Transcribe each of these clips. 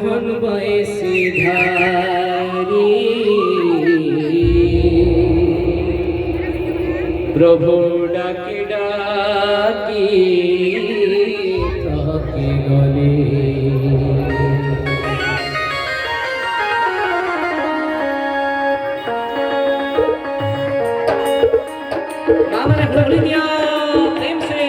মোহন বয়সী ধারি প্রভু ডাকি ডাকি তাকে গলে बाबा ने बोल दिया प्रेम से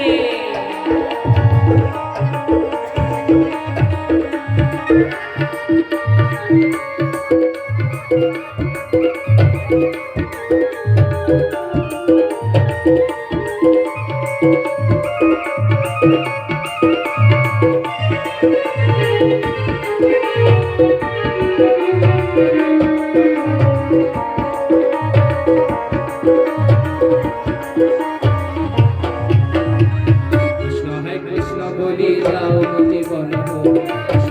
बोली जाओ मोती बन हो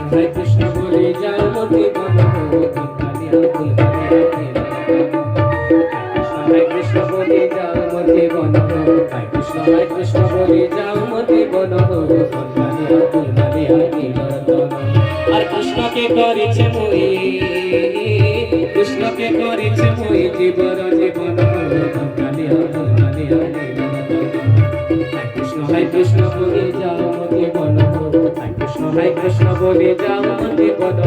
हरे कृष्ण बोली जाओ मोती बन हो हरे कृष्ण बोली जाओ मोती बन हो हरे कृष्ण बोली जाओ मोती बन हो আর কৃষ্ণকে করেছে মই কৃষ্ণকে করেছে মই জীবন জীবন हरे कृष्ण बोले जाओ मोती बन हो हरे कृष्ण बोले जाओ मोती बन